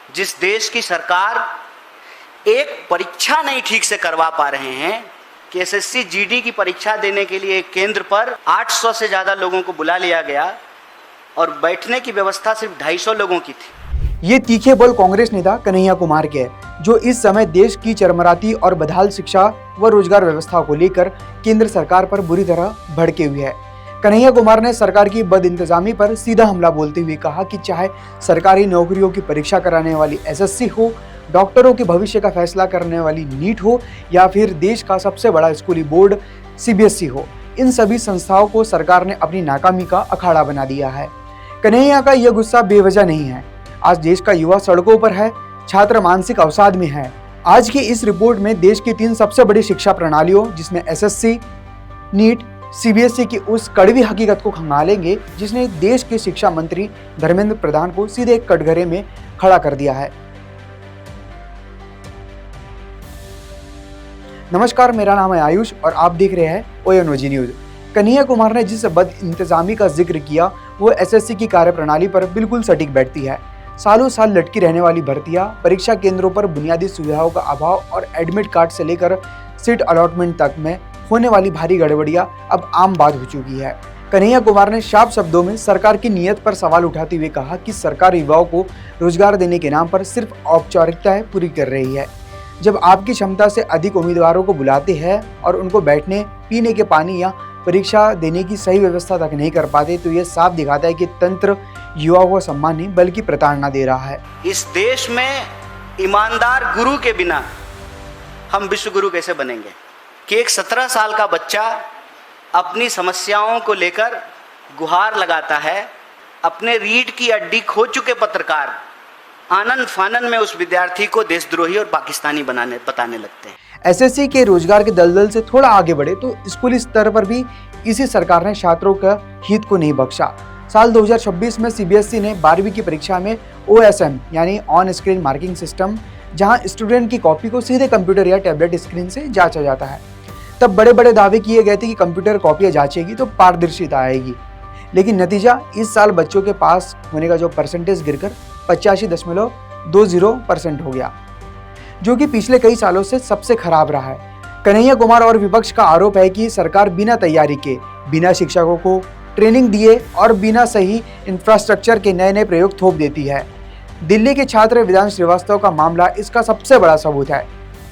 जिस देश की सरकार एक परीक्षा नहीं ठीक से करवा पा रहे हैं कि एसएससी जीडी की परीक्षा देने के लिए केंद्र पर 800 से ज़्यादा लोगों को बुला लिया गया और बैठने की व्यवस्था सिर्फ 250 लोगों की थी। ये तीखे बोल कांग्रेस नेता कन्हैया कुमार के हैं, जो इस समय देश की चरमराती और बदहाल शिक्षा व रोजगार व्यवस्था को लेकर केंद्र सरकार पर बुरी तरह भड़के हुए है। कन्हैया कुमार ने सरकार की बदइंतजामी पर सीधा हमला बोलते हुए कहा कि चाहे सरकारी नौकरियों की परीक्षा कराने वाली एसएससी हो, डॉक्टरों के भविष्य का फैसला करने वाली नीट हो या फिर देश का सबसे बड़ा स्कूली बोर्ड सीबीएसई हो, इन सभी संस्थाओं को सरकार ने अपनी नाकामी का अखाड़ा बना दिया है। कन्हैया का यह गुस्सा बेवजह नहीं है। आज देश का युवा सड़कों पर है, छात्र मानसिक अवसाद में है। आज की इस रिपोर्ट में देश की 3 सबसे बड़ी शिक्षा प्रणालियों जिसमें एसएससी, नीट, सीबीएसई की उस कड़वी हकीकत को खंगालेंगे जिसने देश के शिक्षा मंत्री धर्मेंद्र प्रधान को सीधे कटघरे में खड़ा कर दिया है। नमस्कार, मेरा नाम है आयुष और आप देख रहे हैं ओएनओजी न्यूज। कन्हैया कुमार ने जिस बदइंतजामी का जिक्र किया वो एसएससी की कार्यप्रणाली पर बिल्कुल सटीक बैठती है। सालों साल लटकी रहने वाली भर्तियां, परीक्षा केंद्रों पर बुनियादी सुविधाओं का अभाव और एडमिट कार्ड से लेकर सीट अलॉटमेंट तक में होने वाली भारी गड़बड़ियां अब आम बात हो चुकी है। कन्हैया कुमार ने साफ शब्दों में सरकार की नीयत पर सवाल उठाते हुए कहा कि सरकार युवाओं को रोजगार देने के नाम पर सिर्फ औपचारिकताएं पूरी कर रही है। जब आपकी क्षमता से अधिक उम्मीदवारों को बुलाते हैं और उनको बैठने, पीने के पानी या परीक्षा देने की सही व्यवस्था तक नहीं कर पाते, तो ये साफ दिखाता है कि तंत्र युवाओं को सम्मान नहीं बल्कि प्रताड़ना दे रहा है। इस देश में ईमानदार गुरु के बिना हम विश्व गुरु कैसे बनेंगे कि एक 17 साल का बच्चा अपनी समस्याओं को लेकर गुहार लगाता है, अपने रीढ़ की हड्डी खो चुके पत्रकार आनंद फानन में उस विद्यार्थी को देशद्रोही और पाकिस्तानी बताने लगते हैं। एसएससी के रोजगार के दलदल से थोड़ा आगे बढ़े तो स्कूली स्तर पर भी इसी सरकार ने छात्रों का हित को नहीं बख्शा। साल 2026 में सीबीएसई ने 12वीं की परीक्षा में ओएसएम यानी ऑन स्क्रीन मार्किंग सिस्टम, जहां स्टूडेंट की कॉपी को सीधे कंप्यूटर या टैबलेट स्क्रीन से जांचा जाता है। तब बड़े बड़े दावे किए गए थे कि कंप्यूटर कॉपियां जांचेगी तो पारदर्शिता आएगी, लेकिन नतीजा इस साल बच्चों के पास होने का जो परसेंटेज गिरकर 85.20% हो गया, जो कि पिछले कई सालों से सबसे खराब रहा है। कन्हैया कुमार और विपक्ष का आरोप है कि सरकार बिना तैयारी के, बिना शिक्षकों को ट्रेनिंग दिए और बिना सही इंफ्रास्ट्रक्चर के नए नए प्रयोग थोप देती है। दिल्ली के छात्र वेदांत श्रीवास्तव का मामला इसका सबसे बड़ा सबूत है,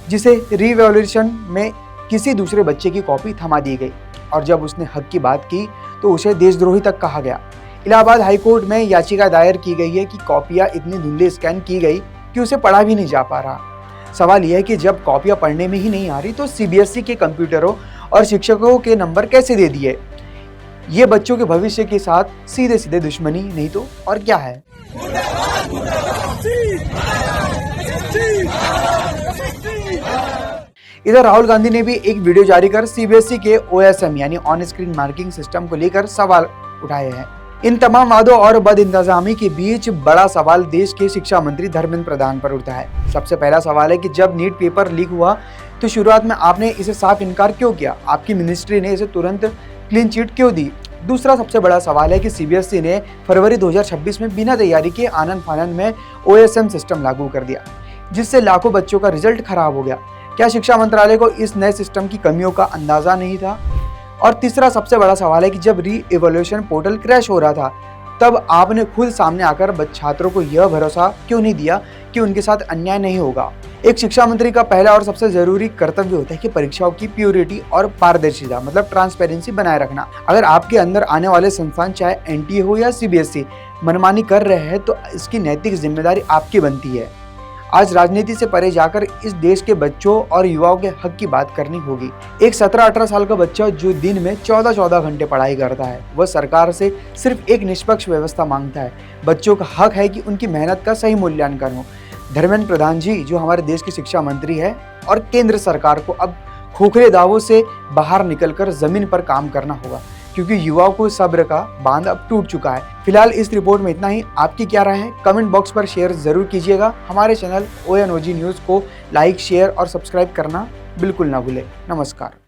जिसे रीवैल्यूएशन में किसी दूसरे बच्चे की कॉपी थमा दी गई और जब उसने हक की बात की तो उसे देशद्रोही तक कहा गया। इलाहाबाद हाईकोर्ट में याचिका दायर की गई है कि कॉपियां इतनी धुंधले स्कैन की गई कि उसे पढ़ा भी नहीं जा पा रहा। सवाल यह है कि जब कॉपियां पढ़ने में ही नहीं आ रही तो सीबीएसई के कंप्यूटरों और शिक्षकों के नंबर कैसे दे दिए? ये बच्चों के भविष्य के साथ सीधे सीधे दुश्मनी नहीं तो और क्या है। इधर राहुल गांधी ने भी एक वीडियो जारी कर सीबीएसई के ओएसएम यानी ऑन स्क्रीन मार्किंग सिस्टम को लेकर सवाल उठाए हैं। इन तमाम वादों और बदइंतजामी के बीच बड़ा सवाल देश के शिक्षा मंत्री धर्मेंद्र प्रधान पर उठता है। सबसे पहला सवाल है कि जब नीट पेपर लीक हुआ तो शुरुआत में आपने इसे साफ इनकार क्यों किया? आपकी मिनिस्ट्री ने इसे तुरंत क्लीन चिट क्यों दी? दूसरा सबसे बड़ा सवाल है कि सीबीएसई ने फरवरी 2026 में बिना तैयारी के आनंद फानन में ओएसएम सिस्टम लागू कर दिया, जिससे लाखों बच्चों का रिजल्ट खराब हो गया। क्या शिक्षा मंत्रालय को इस नए सिस्टम की कमियों का अंदाजा नहीं था? और तीसरा सबसे बड़ा सवाल है कि जब री इवैल्यूएशन पोर्टल क्रैश हो रहा था तब आपने खुद सामने आकर छात्रों को यह भरोसा क्यों नहीं दिया कि उनके साथ अन्याय नहीं होगा? एक शिक्षा मंत्री का पहला और सबसे जरूरी कर्तव्य होता है कि परीक्षाओं की प्योरिटी और पारदर्शिता मतलब ट्रांसपेरेंसी बनाए रखना। अगर आपके अंदर आने वाले संस्थान चाहे एनटीए हो या सीबीएसई मनमानी कर रहे हैं तो इसकी नैतिक जिम्मेदारी आपकी बनती है। आज राजनीति से परे जाकर इस देश के बच्चों और युवाओं के हक की बात करनी होगी। एक 17-18 साल का बच्चा जो दिन में 14-14 घंटे पढ़ाई करता है, वह सरकार से सिर्फ एक निष्पक्ष व्यवस्था मांगता है। बच्चों का हक है कि उनकी मेहनत का सही मूल्यांकन हो। धर्मेंद्र प्रधान जी जो हमारे देश के शिक्षा मंत्री है और केंद्र सरकार को अब खोखले दावों से बाहर निकलकर जमीन पर काम करना होगा, क्योंकि युवाओं को सब्र का बांध अब टूट चुका है। फिलहाल इस रिपोर्ट में इतना ही। आपकी क्या राय है? कमेंट बॉक्स पर शेयर जरूर कीजिएगा। हमारे चैनल ओएनओजी न्यूज़ को लाइक, शेयर और सब्सक्राइब करना बिल्कुल ना भूलें। नमस्कार।